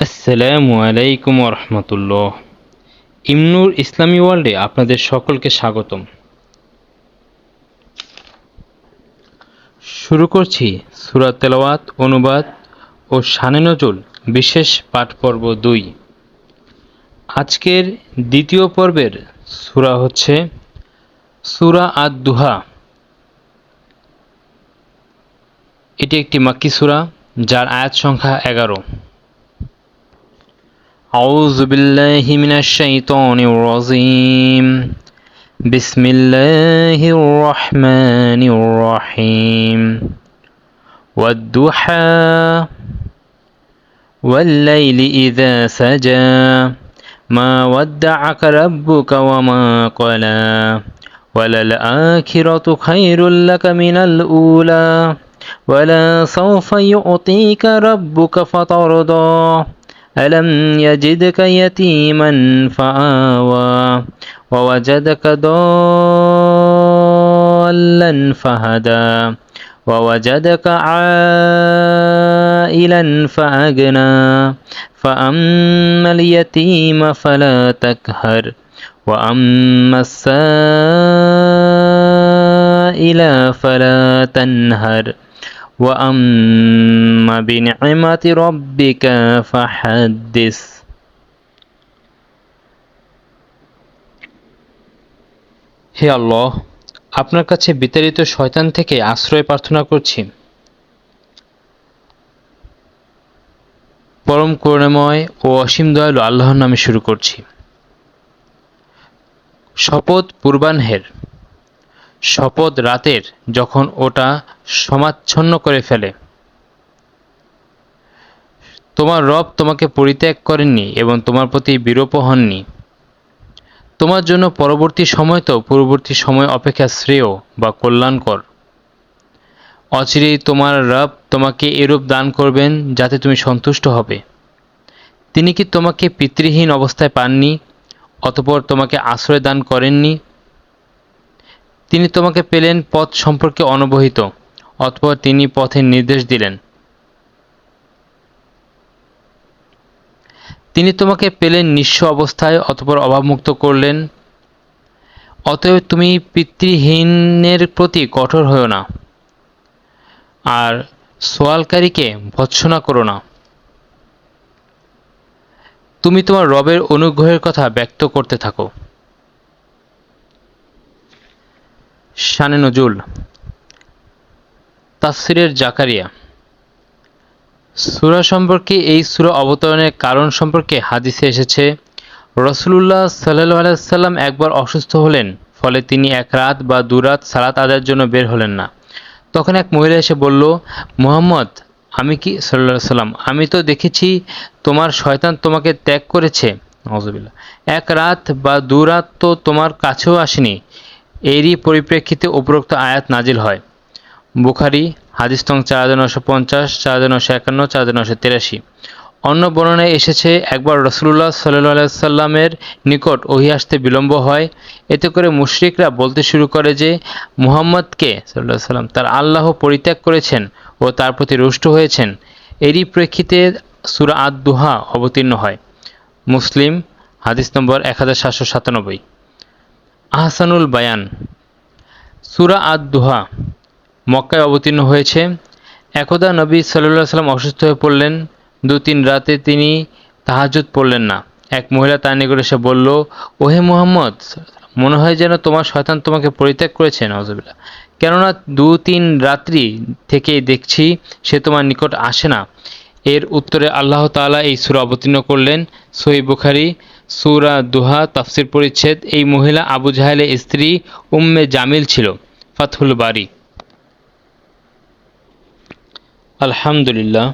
আসসালামু আলাইকুম রহমতুল্লাহ। ইমনুর ইসলামী ওয়ার্ল্ডে আপনাদের সকলকে স্বাগতম। শুরু করছি সূরা তেলাওয়াত, অনুবাদ ও শানে নজুল বিশেষ পাঠ পর্ব 2। আজকের দ্বিতীয় পর্বের সূরা হচ্ছে সূরা আদ-দুহা। এটি একটি মাক্কি সূরা, যার আয়াত সংখ্যা 11। আউযু বিল্লাহি মিনাশ শাইতানির রাজীম। বিসমিল্লাহির রহমানির রহিম। ওয়াদ-দুহা ওয়াল-লাইলি ইযা সাজা মা ওয়াদ্দা'আকা রাব্বুকা ওয়া মা ক্বালা ওয়ালাল আখিরাতু খায়রুল লাকা মিনাল উলা ওয়ালা সাওফা ইউ'তিকা রাব্বুকা ফাতারদা ألم يجدك يتيما فآوى ووجدك ضالا فهدى ووجدك عائلا فأغنى فأما اليتيم فلا تقهر وأما السائل فلا تنهر وأما بنعمة ربك فحدث। হে আল্লাহ, আপনার কাছে বিতাড়িত শয়তান থেকে আশ্রয় প্রার্থনা করছি। পরম করুণাময় ও অসীম দয়ালু আল্লাহর নামে শুরু করছি। শপথ পূর্বাহ্নের, শপথ রাতের যখন ওটা সমাচ্ছন্ন করে ফেলে। তোমার রব তোমাকে পরিত্যাগ করেননি এবং তোমার প্রতি বিরূপ হননি। তোমার জন্য পরবর্তী সময় তো পূর্ববর্তী সময় অপেক্ষা শ্রেয় বা কল্যাণকর। অচিরেই তোমার রব তোমাকে এরূপ দান করবেন যাতে তুমি সন্তুষ্ট হবে। তিনি কি তোমাকে পিতৃহীন অবস্থায় পাননি, অতঃপর তোমাকে আশ্রয় দান করেননি? তিনি তোমাকে পেলেন পথ সম্পর্কে অনবহিত, অতঃপর তিনি পথের নির্দেশ দিলেন। তিনি তোমাকে পেলেন নিঃস্ব অবস্থায়, অতঃপর অভাবমুক্ত করলেন। অতএব তুমি পিতৃহীনের প্রতি কঠোর হও না, আর সোয়ালকারীকে ভৎসনা করো না। তুমি তোমার রবের অনুগ্রহের কথা ব্যক্ত করতে থাকো। শানে নজুল, তাফসিরের জাকারিয়া। সূরা সম্পর্কে এই সূরা অবতরণের কারণ সম্পর্কে হাদিসে এসেছে, রাসূলুল্লাহ সাল্লাল্লাহু আলাইহি ওয়াসাল্লাম একবার অসুস্থ হলেন, ফলে তিনি এক রাত বা 2 রাত সালাত আদায়ের জন্য বের হলেন না। তখন এক মহিলা এসে বলল, মুহাম্মদ সাল্লাল্লাহু আলাইহি ওয়াসাল্লাম, আমি তো দেখেছি তোমার শয়তান তোমাকে ত্যাগ করেছে। নাউযুবিল্লাহ। এক রাত বা 2 রাত তো তোমার কাছেও আসেনি। এরই পরিপ্রেক্ষিতে উপরোক্ত আয়াত নাজিল হয়। বুখারী হাদিস নং 4950, 4951, 4983। অন্য বর্ণনায় এসেছে, একবার রাসূলুল্লাহ সাল্লাল্লাহু আলাইহি ওয়াসাল্লামের নিকট ওহী আসতে বিলম্ব হয়। এতে করে মুশরিকরা বলতে শুরু করে যে মুহাম্মদকে সাল্লাল্লাহু আলাইহি ওয়াসাল্লাম তার আল্লাহ পরিত্যাগ করেছেন ও তার প্রতি রুষ্ট হয়েছেন। এরই প্রেক্ষিতে সূরা আদ-দুহা অবতীর্ণ হয়। মুসলিম হাদিস নম্বর 1797। আহসানুল বায়ান। সূরা আদ-দুহা মক্কায় অবতীর্ণ হয়েছে। একদা নবী সাল্লাল্লাহু আলাইহি ওয়াসাল্লাম অসুস্থ হয়ে পড়লেন। 2-3 রাতে তিনি তাহাজ্জুদ পড়লেন না। এক মহিলা তার নিকট এসে বলল, ওহে মুহাম্মদ, মনে হয় যেন তোমার শয়তান তোমাকে পরিত্যাগ করেছে। নাউযুবিল্লাহ। কেননা 2-3 রাত্রি থেকেই দেখছি সে তোমার নিকট আসে না। এর উত্তরে আল্লাহ তাআলা এই সূরা অবতীর্ণ করলেন। সহিহ বুখারী সূরা দুহা তাফসীর পরিচ্ছেদ। এই মহিলা আবু জাহেলের স্ত্রী উম্মে জামিল ছিল। ফাতহুল বারী। আলহামদুলিল্লাহ।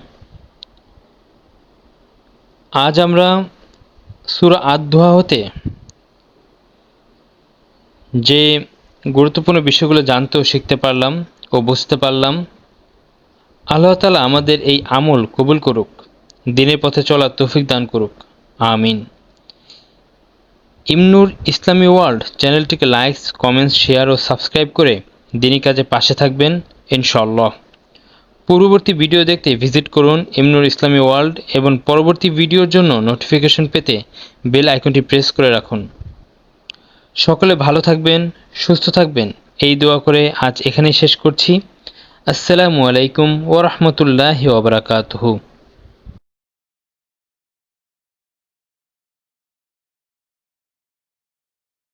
আজ আমরা সূরা আদ-দুহা হতে যে গুরুত্বপূর্ণ বিষয়গুলো জানতে ও শিখতে পারলাম ও বুঝতে পারলাম, আল্লাহ তাআলা আমাদের এই আমল কবুল করুক, দ্বীনের পথে চলার তৌফিক দান করুক, আমিন। ইমনুর ইসলামী ওয়ার্ল্ড চ্যানেলটিকে লাইক, কমেন্টস, শেয়ার ও সাবস্ক্রাইব করে দ্বীনী কাজে পাশে থাকবেন ইনশাআল্লাহ। পূর্ববর্তী ভিডিও দেখতে ভিজিট করুন ইমনুর ইসলামী ওয়ার্ল্ড এবং পরবর্তী ভিডিওর জন্য নোটিফিকেশন পেতে বেল আইকনটি প্রেস করে রাখুন। সকলে ভালো থাকবেন, সুস্থ থাকবেন এই দোয়া করে আজ এখানেই শেষ করছি। আসসালামু আলাইকুম ওয়া রাহমাতুল্লাহি ওয়া বারাকাতুহু।